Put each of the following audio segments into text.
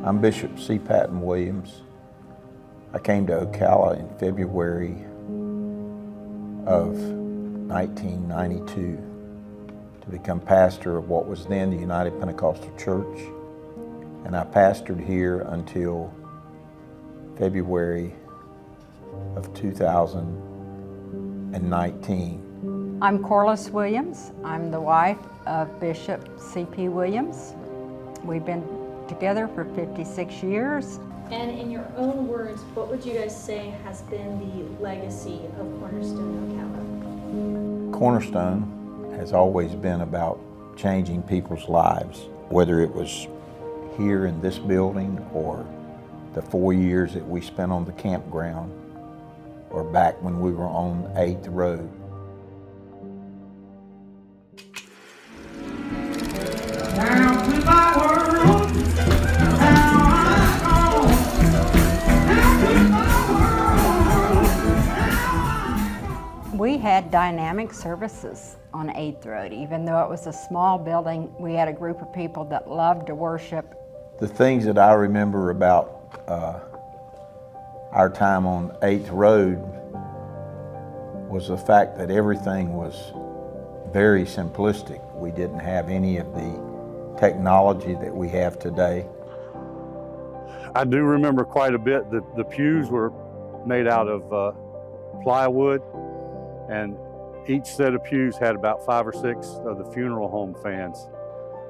I'm Bishop C. Patton Williams. I came to Ocala in February of 1992 to become pastor of what was then the United Pentecostal Church, and I pastored here until February of 2019. I'm Corliss Williams. I'm the wife of Bishop C.P. Williams. We've been together for 56 years. And in your own words, what would you guys say has been the legacy of Cornerstone Ocala? Cornerstone has always been about changing people's lives, whether it was here in this building or the 4 years that we spent on the campground or back when we were on 8th Road. We had dynamic services on 8th Road. Even though it was a small building, we had a group of people that loved to worship. The things that I remember about our time on 8th Road was the fact that everything was very simplistic. We didn't have any of the technology that we have today. I do remember quite a bit that the pews were made out of plywood, and each set of pews had about 5 or 6 of the funeral home fans.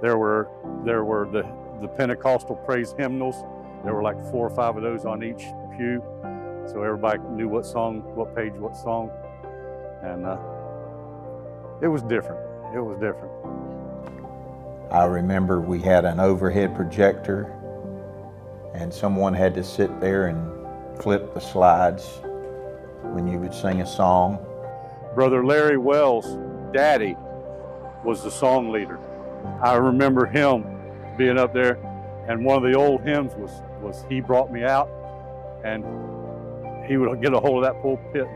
There were the Pentecostal praise hymnals. There were like 4 or 5 of those on each pew, so everybody knew what song, what page, what song, and it was different. It was different. I remember we had an overhead projector, and someone had to sit there and flip the slides when you would sing a song. Brother Larry Wells' daddy was the song leader. I remember him being up there, and one of the old hymns was "He Brought Me Out," and he would get a hold of that pulpit.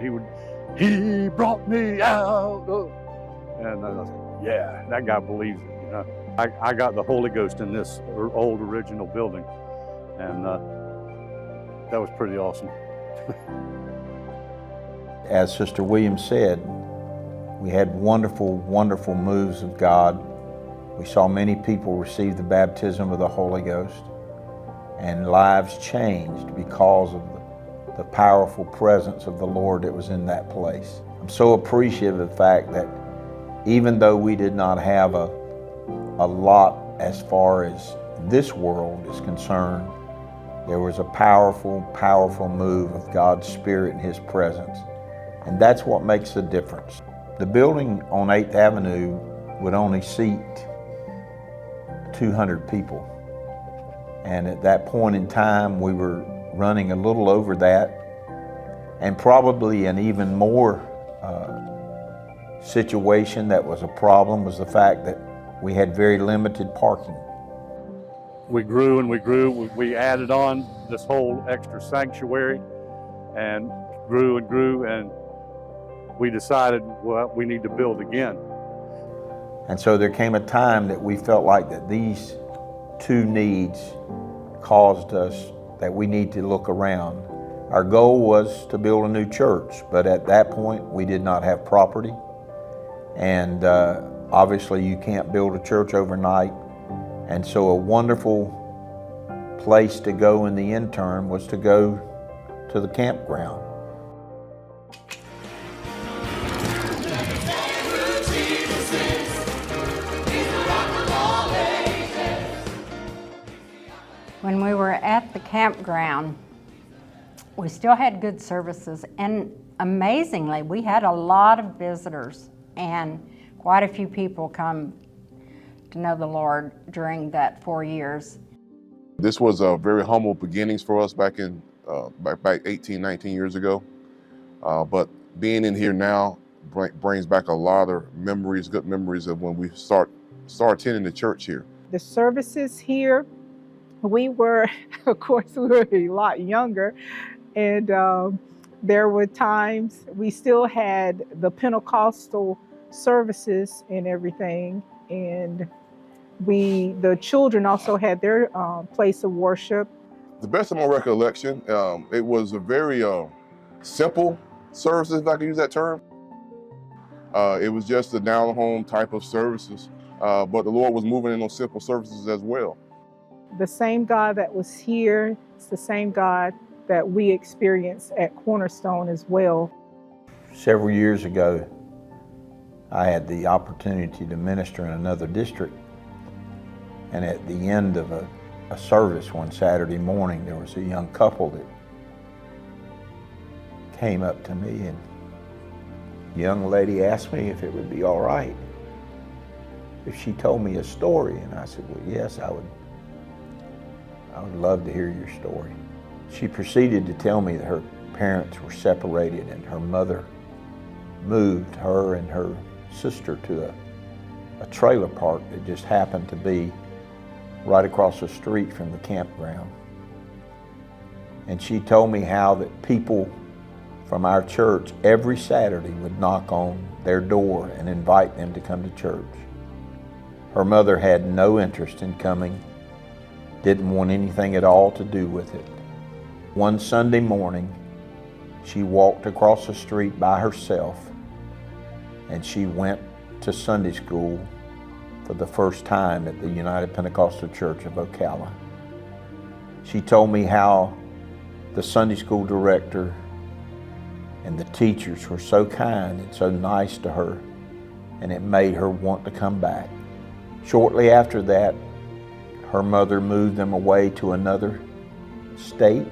He brought me out, and I was like, yeah, that guy believes it. You know, I got the Holy Ghost in this old original building, and that was pretty awesome. As Sister Williams said, we had wonderful, wonderful moves of God. We saw many people receive the baptism of the Holy Ghost, and lives changed because of the powerful presence of the Lord that was in that place. I'm so appreciative of the fact that even though we did not have a lot as far as this world is concerned, there was a powerful, powerful move of God's Spirit and His presence. And that's what makes the difference. The building on 8th Avenue would only seat 200 people. And at that point in time, we were running a little over that. And probably an even more situation that was a problem was the fact that we had very limited parking. We grew and we grew. We added on this whole extra sanctuary and grew, and we decided, well, we need to build again. And so there came a time that we felt like that these two needs caused us that we need to look around. Our goal was to build a new church, but at that point we did not have property. And obviously you can't build a church overnight. And so a wonderful place to go in the interim was to go to the campground. When we were at the campground, we still had good services, and amazingly, we had a lot of visitors, and quite a few people come to know the Lord during that 4 years. This was a very humble beginnings for us back 18, 19 years ago. But being in here now brings back a lot of memories, good memories of when we start attending the church here. The services here, we were, of course, we were a lot younger, and there were times we still had the Pentecostal services and everything, and The children also had their place of worship. The best of my recollection, it was a very simple service, if I can use that term. It was just a down-home type of services, but the Lord was moving in those simple services as well. The same God that was here, it's the same God that we experience at Cornerstone as well. Several years ago, I had the opportunity to minister in another district, and at the end of a service one Saturday morning, there was a young couple that came up to me, and the young lady asked me if it would be all right if she told me a story, and I said, well, yes, I would love to hear your story. She proceeded to tell me that her parents were separated and her mother moved her and her sister to a trailer park that just happened to be right across the street from the campground. And she told me how that people from our church every Saturday would knock on their door and invite them to come to church. Her mother had no interest in coming, didn't want anything at all to do with it. One Sunday morning, she walked across the street by herself and she went to Sunday school for the first time at the United Pentecostal Church of Ocala. She told me how the Sunday school director and the teachers were so kind and so nice to her, and it made her want to come back. Shortly after that, her mother moved them away to another state,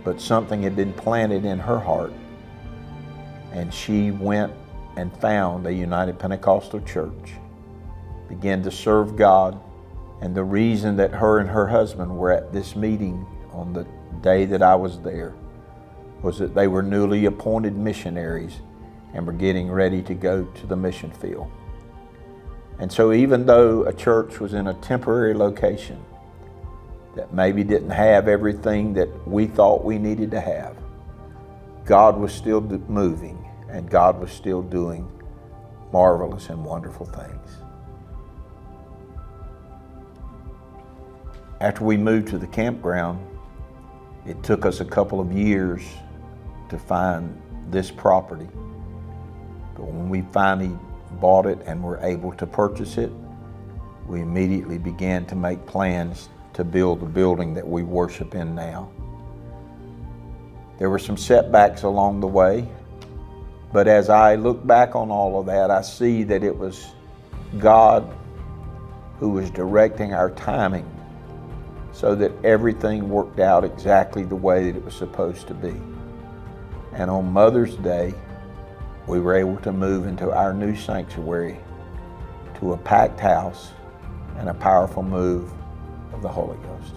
but something had been planted in her heart, and she went and found a United Pentecostal Church, began to serve God, and the reason that her and her husband were at this meeting on the day that I was there was that they were newly appointed missionaries and were getting ready to go to the mission field. And so even though a church was in a temporary location that maybe didn't have everything that we thought we needed to have, God was still moving and God was still doing marvelous and wonderful things. After we moved to the campground, it took us a couple of years to find this property. But when we finally bought it and were able to purchase it, we immediately began to make plans to build the building that we worship in now. There were some setbacks along the way, but as I look back on all of that, I see that it was God who was directing our timing so that everything worked out exactly the way that it was supposed to be. And on Mother's Day, we were able to move into our new sanctuary, to a packed house and a powerful move of the Holy Ghost.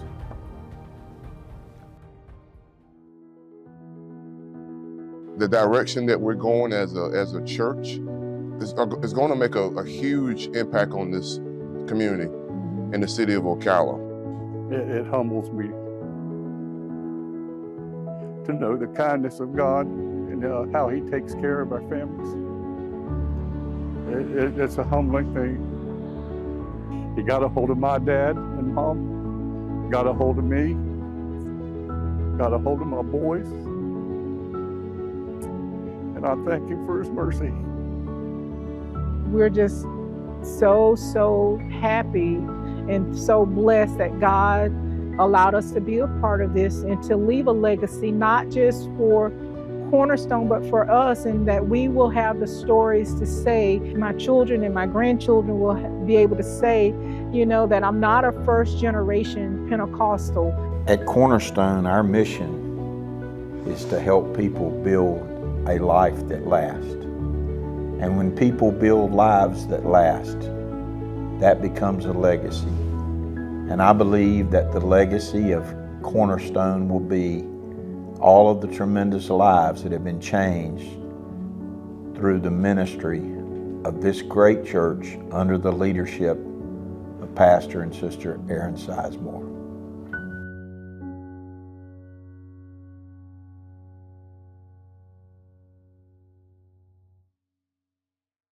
The direction that we're going as a church is going to make a huge impact on this community in the city of Ocala. It humbles me to know the kindness of God and how He takes care of our families. It's a humbling thing. He got a hold of my dad and mom, got a hold of me, got a hold of my boys, and I thank Him for His mercy. We're just so happy and so blessed that God allowed us to be a part of this and to leave a legacy, not just for Cornerstone, but for us, and that we will have the stories to say. My children and my grandchildren will be able to say, you know, that I'm not a first generation Pentecostal. At Cornerstone, our mission is to help people build a life that lasts. And when people build lives that last, that becomes a legacy. And I believe that the legacy of Cornerstone will be all of the tremendous lives that have been changed through the ministry of this great church under the leadership of Pastor and Sister Aaron Sizemore.